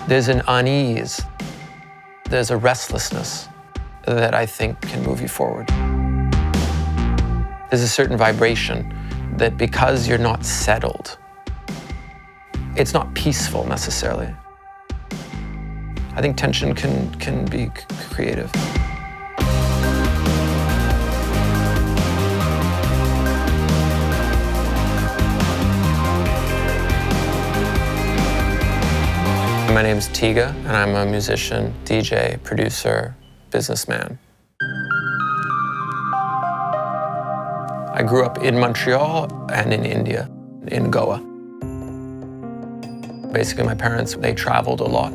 There's an unease, there's a restlessness that I think can move you forward. There's a certain vibration that because you're not settled, it's not peaceful necessarily. I think tension can be creative. My name's Tiga, and I'm a musician, DJ, producer, businessman. I grew up in Montreal and in India, in Goa. Basically, my parents, they traveled a lot.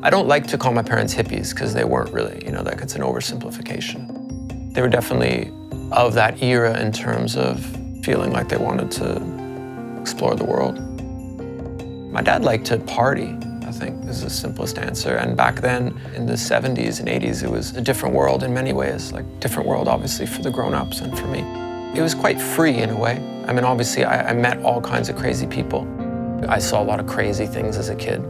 I don't like to call my parents hippies because they weren't really, like it's an oversimplification. They were definitely of that era in terms of feeling like they wanted to explore the world. My dad liked to party, I think is the simplest answer. And back then, in the 70s and 80s, it was a different world in many ways, like different world obviously for the grown-ups and for me. It was quite free in a way. I mean, obviously I met all kinds of crazy people. I saw a lot of crazy things as a kid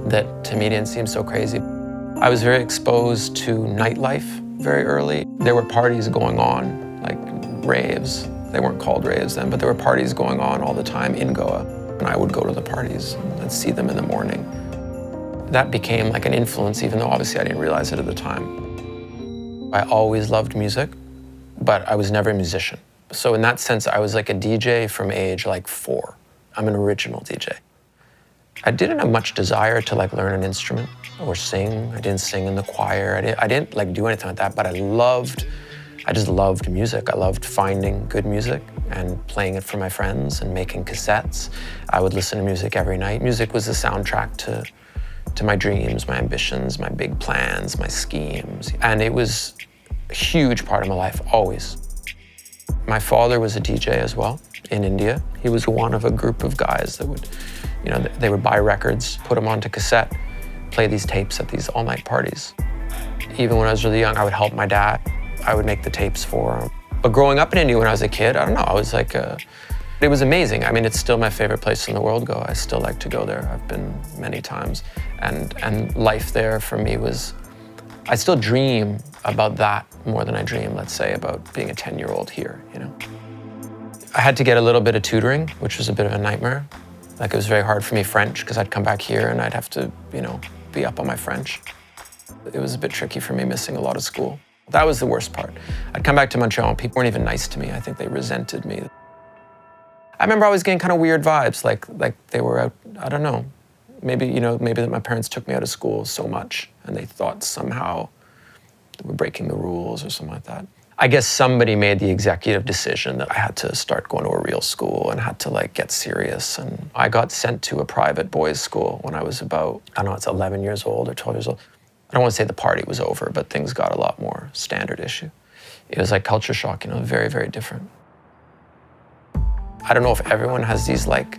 that to me didn't seem so crazy. I was very exposed to nightlife very early. There were parties going on, like raves. They weren't called raves then, but there were parties going on all the time in Goa. And I would go to the parties and see them in the morning. That became like an influence, even though obviously I didn't realize it at the time. I always loved music, but I was never a musician. So in that sense, I was like a DJ from age like 4. I'm an original DJ. I didn't have much desire to like learn an instrument or sing. I didn't sing in the choir. I didn't like do anything like that, but I just loved music. I loved finding good music and playing it for my friends and making cassettes. I would listen to music every night. Music was the soundtrack to my dreams, my ambitions, my big plans, my schemes. And it was a huge part of my life, always. My father was a DJ as well in India. He was one of a group of guys that would, they would buy records, put them onto cassette, play these tapes at these all-night parties. Even when I was really young, I would help my dad. I would make the tapes for him. But growing up in India when I was a kid, I don't know, I was like, it was amazing. I mean, it's still my favorite place in the world, Goa. I still like to go there. I've been many times. And life there for me was, I still dream about that more than I dream, let's say, about being a 10-year-old here, I had to get a little bit of tutoring, which was a bit of a nightmare. Like it was very hard for me French, because I'd come back here and I'd have to, be up on my French. It was a bit tricky for me missing a lot of school. That was the worst part. I'd come back to Montreal and people weren't even nice to me. I think they resented me. I remember I was getting kind of weird vibes, like they were out, I don't know, maybe that my parents took me out of school so much and they thought somehow they were breaking the rules or something like that. I guess somebody made the executive decision that I had to start going to a real school and had to like get serious. And I got sent to a private boys' school when I was about, I don't know, it's 11 years old or 12 years old. I don't want to say the party was over, but things got a lot more standard issue. It was like culture shock, very, very different. I don't know if everyone has these like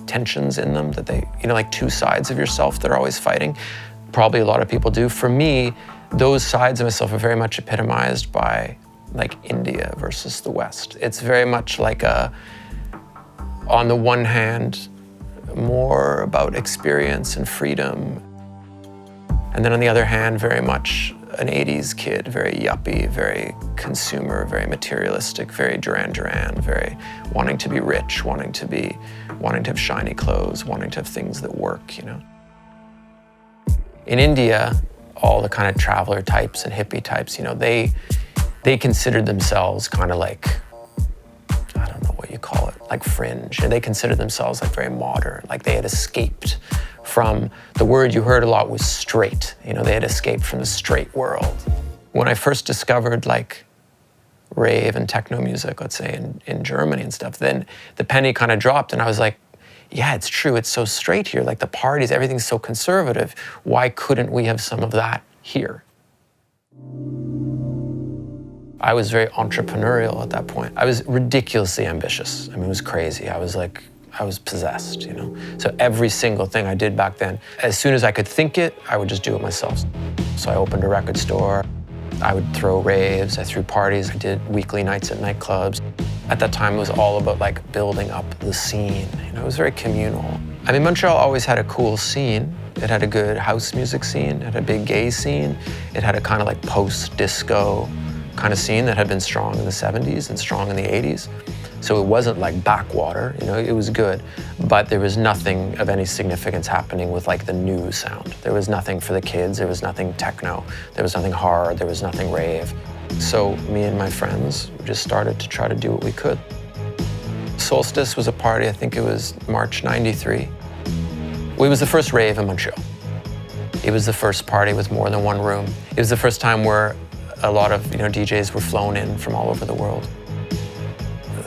tensions in them that they, like two sides of yourself that are always fighting. Probably a lot of people do. For me, those sides of myself are very much epitomized by like India versus the West. It's very much like on the one hand, more about experience and freedom. And then on the other hand, very much an 80s kid, very yuppie, very consumer, very materialistic, very Duran Duran, very wanting to be rich, wanting to have shiny clothes, wanting to have things that work, In India, all the kind of traveler types and hippie types, they considered themselves kind of like, I don't know what you call it, like fringe. And they considered themselves like very modern, like they had escaped from, the word you heard a lot was straight. They had escaped from the straight world. When I first discovered like rave and techno music, let's say in Germany and stuff, then the penny kind of dropped and I was like, yeah, it's true, it's so straight here. Like the parties, everything's so conservative. Why couldn't we have some of that here? I was very entrepreneurial at that point. I was ridiculously ambitious. I mean, it was crazy. I was possessed, So every single thing I did back then, as soon as I could think it, I would just do it myself. So I opened a record store. I would throw raves, I threw parties, I did weekly nights at nightclubs. At that time, it was all about like building up the scene. It was very communal. I mean, Montreal always had a cool scene. It had a good house music scene, it had a big gay scene, it had a kind of like post-disco kind of scene that had been strong in the 70s and strong in the 80s. So it wasn't like backwater, you know, it was good, but there was nothing of any significance happening with like the new sound. There was nothing for the kids, there was nothing techno, there was nothing hard, there was nothing rave. So me and my friends just started to try to do what we could. Solstice was a party, I think it was March '93. It was the first rave in Montreal. It was the first party with more than one room. It was the first time where a lot of DJs were flown in from all over the world.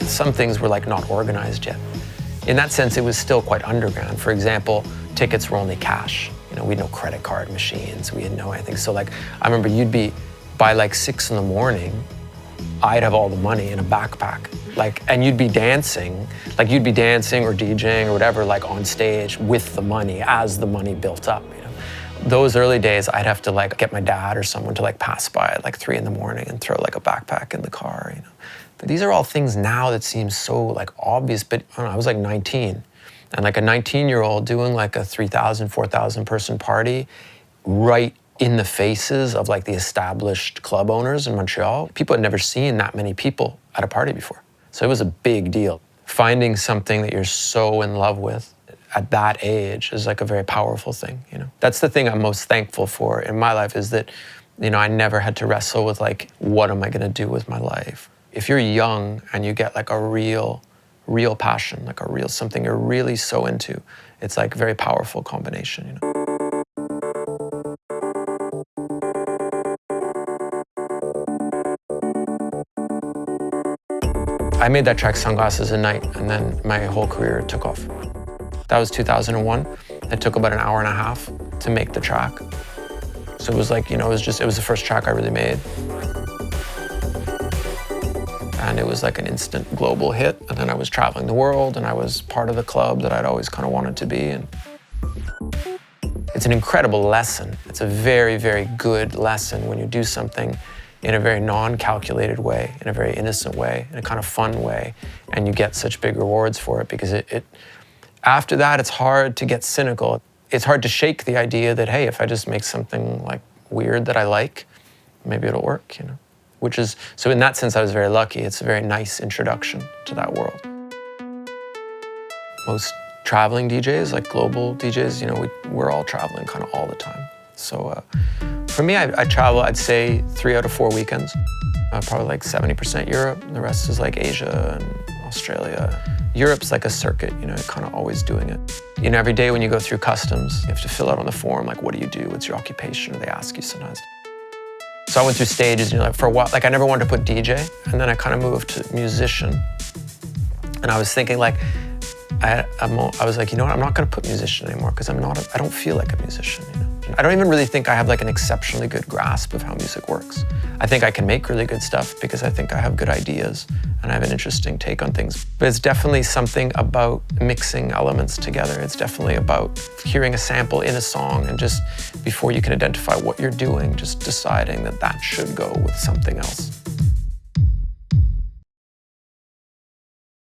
Some things were like not organized yet. In that sense, it was still quite underground. For example, tickets were only cash. We had no credit card machines. We had no anything. So like, I remember you'd be, by like 6 in the morning, I'd have all the money in a backpack. And you'd be dancing, or DJing or whatever, like on stage with the money as the money built up. Those early days, I'd have to like get my dad or someone to like pass by at like 3 in the morning and throw like a backpack in the car. But these are all things now that seem so like obvious, but I don't know, I was like 19. And like a 19-year-old doing like a 3,000, 4,000 person party right in the faces of like the established club owners in Montreal. People had never seen that many people at a party before. So it was a big deal. Finding something that you're so in love with at that age is like a very powerful thing, That's the thing I'm most thankful for in my life, is that, I never had to wrestle with like, what am I gonna do with my life? If you're young and you get like a real passion, like something you're really so into, it's like a very powerful combination, I made that track Sunglasses at Night, and then my whole career took off. That was 2001. It took about an hour and a half to make the track. So it was like, it was the first track I really made. And it was like an instant global hit. And then I was traveling the world, and I was part of the club that I'd always kind of wanted to be. And it's an incredible lesson. It's a very, very good lesson when you do something in a very non-calculated way, in a very innocent way, in a kind of fun way, and you get such big rewards for it, because after that, it's hard to get cynical. It's hard to shake the idea that, hey, if I just make something like weird that I like, maybe it'll work, so in that sense, I was very lucky. It's a very nice introduction to that world. Most traveling DJs, like global DJs, we're all traveling kind of all the time. So for me, I travel, I'd say 3 out of 4 weekends. Probably like 70% Europe, and the rest is like Asia and Australia. Europe's like a circuit, kind of always doing it. Every day when you go through customs, you have to fill out on the form, like, what do you do? What's your occupation? Or they ask you sometimes. So I went through stages, for a while, like I never wanted to put DJ, and then I kind of moved to musician. And I was thinking like, I was like, I'm not gonna put musician anymore, because I don't feel like a musician, I don't even really think I have like an exceptionally good grasp of how music works. I think I can make really good stuff because I think I have good ideas and I have an interesting take on things. But it's definitely something about mixing elements together. It's definitely about hearing a sample in a song, and just before you can identify what you're doing, just deciding that that should go with something else.